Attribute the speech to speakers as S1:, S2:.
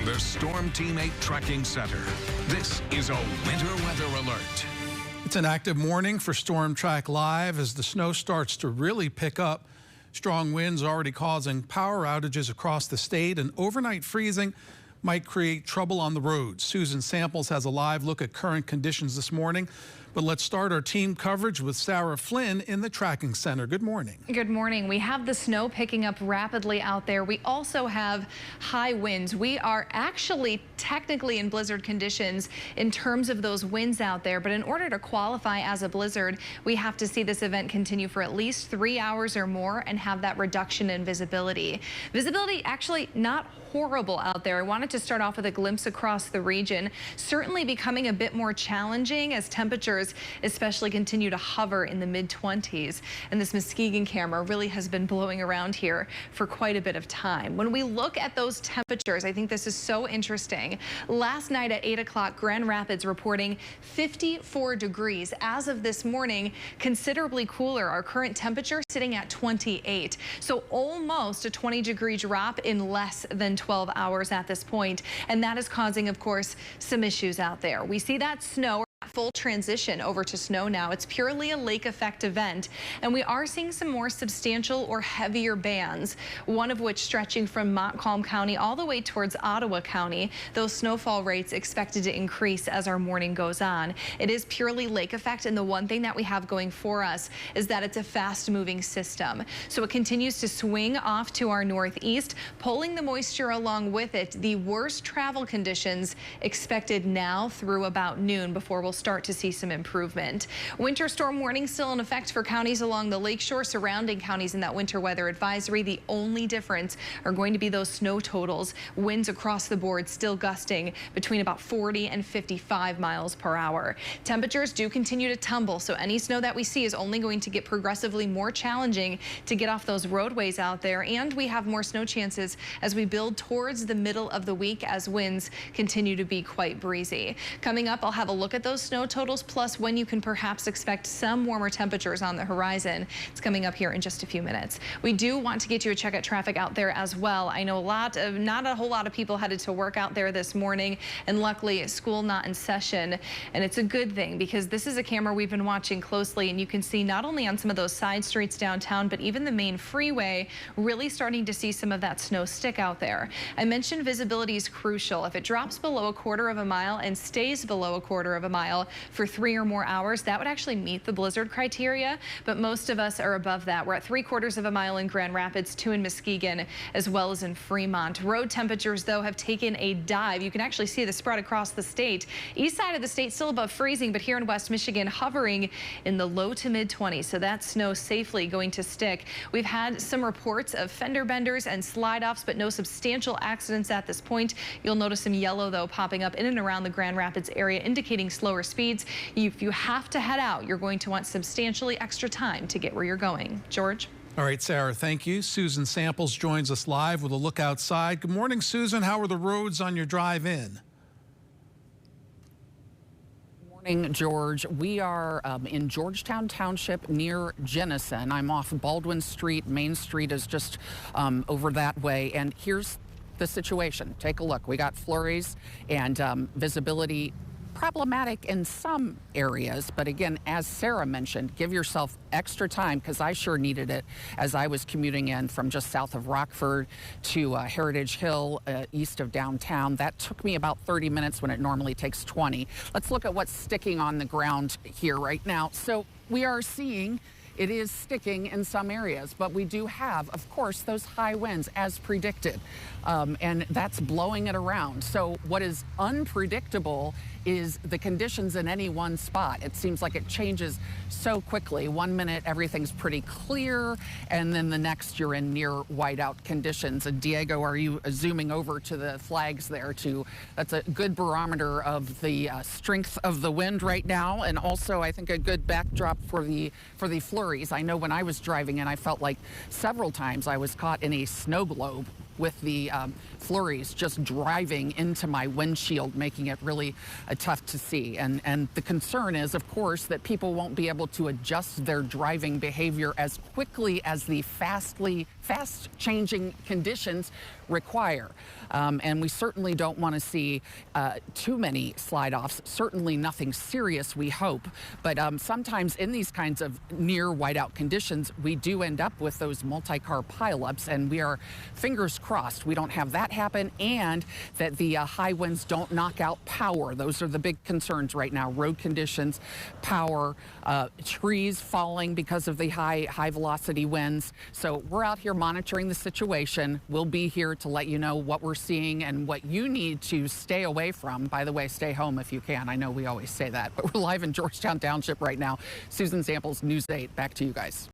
S1: the Storm Team 8 Tracking Center. This is a winter weather alert.
S2: It's an active morning for Storm Track Live as the snow starts to really pick up. Strong winds already causing power outages across the state, and overnight freezing might create trouble on the roads. Susan Samples has a live look at current conditions this morning. But let's start our team coverage with Sarah Flynn in the tracking center. Good morning.
S3: Good morning. We have the snow picking up rapidly out there. We also have high winds. We are actually technically in blizzard conditions in terms of those winds out there. But in order to qualify as a blizzard, we have to see this event continue for at least 3 hours or more and have that reduction in visibility. Visibility actually not horrible out there. I wanted to start off with a glimpse across the region. Certainly becoming a bit more challenging as temperatures especially continue to hover in the mid-20s. And this Muskegon camera really has been blowing around here for quite a bit of time. When we look at those temperatures, I think this is so interesting. Last night at 8 o'clock, Grand Rapids reporting 54 degrees. As of this morning, considerably cooler. Our current temperature sitting at 28. So almost a 20-degree drop in less than 12 hours at this point. And that is causing, of course, some issues out there. We see that snow. Full transition over to snow now. It's purely a lake effect event, and we are seeing some more substantial or heavier bands, one of which stretching from Montcalm County all the way towards Ottawa County. Those snowfall rates expected to increase as our morning goes on. It is purely lake effect, and the one thing that we have going for us is that it's a fast moving system. So it continues to swing off to our northeast, pulling the moisture along with it. The worst travel conditions expected now through about noon before we'll start to see some improvement. Winter storm warning still in effect for counties along the lakeshore, surrounding counties in that winter weather advisory. The only difference are going to be those snow totals. Winds across the board still gusting between about 40 and 55 miles per hour. Temperatures do continue to tumble, so any snow that we see is only going to get progressively more challenging to get off those roadways out there. And we have more snow chances as we build towards the middle of the week as winds continue to be quite breezy. Coming up, I'll have a look at those snow totals, plus when you can perhaps expect some warmer temperatures on the horizon. It's coming up here in just a few minutes. We do want to get you a check at traffic out there as well. I know not a whole lot of people headed to work out there this morning, and luckily school not in session. And it's a good thing because this is a camera we've been watching closely, and you can see not only on some of those side streets downtown, but even the main freeway, really starting to see some of that snow stick out there. I mentioned visibility is crucial. If it drops below 1/4 of a mile and stays below 1/4 of a mile for 3 or more hours, that would actually meet the blizzard criteria, but most of us are above that. We're at 3/4 of a mile in Grand Rapids, 2 in Muskegon, as well as in Fremont. Road temperatures, though, have taken a dive. You can actually see the spread across the state. East side of the state still above freezing, but here in West Michigan, hovering in the low to mid-20s, so that snow safely going to stick. We've had some reports of fender benders and slide-offs, but no substantial accidents at this point. You'll notice some yellow, though, popping up in and around the Grand Rapids area, indicating slower speeds. If you have to head out, you're going to want substantially extra time to get where you're going. George?
S2: All right, Sarah, thank you. Susan Samples joins us live with a look outside. Good morning, Susan. How are the roads on your drive in?
S4: Morning, George. We are in Georgetown Township near Jenison. I'm off Baldwin Street. Main Street is just over that way. And here's the situation. Take a look. We got flurries and visibility problematic in some areas, but again, as Sarah mentioned, give yourself extra time, because I sure needed it as I was commuting in from just south of Rockford to Heritage Hill, east of downtown. That took me about 30 minutes when it normally takes 20. Let's look at what's sticking on the ground here right now. So we are seeing it is sticking in some areas, but we do have, of course, those high winds as predicted, and that's blowing it around. So what is unpredictable is the conditions in any one spot. It seems like it changes so quickly. 1 minute, everything's pretty clear, and then the next you're in near whiteout conditions. And Diego, are you zooming over to the flags there too? That's a good barometer of the strength of the wind right now, and also I think a good backdrop for the flurries. I know when I was driving in, I felt like several times I was caught in a snow globe with the flurries just driving into my windshield, making it really tough to see. And the concern is, of course, that people won't be able to adjust their driving behavior as quickly as the fast-changing conditions require. And we certainly don't want to see too many slide-offs, certainly nothing serious, we hope. But sometimes in these kinds of near whiteout conditions, we do end up with those multi-car pileups, and we are fingers crossed we don't have that happen, and that the high winds don't knock out power. Those are the big concerns right now: road conditions, power, trees falling because of the high velocity winds. So we're out here monitoring the situation. We'll be here to let you know what we're seeing and what you need to stay away from. By the way, stay home if you can. I know we always say that, but we're live in Georgetown Township right now. Susan Samples, News 8. Back to you guys.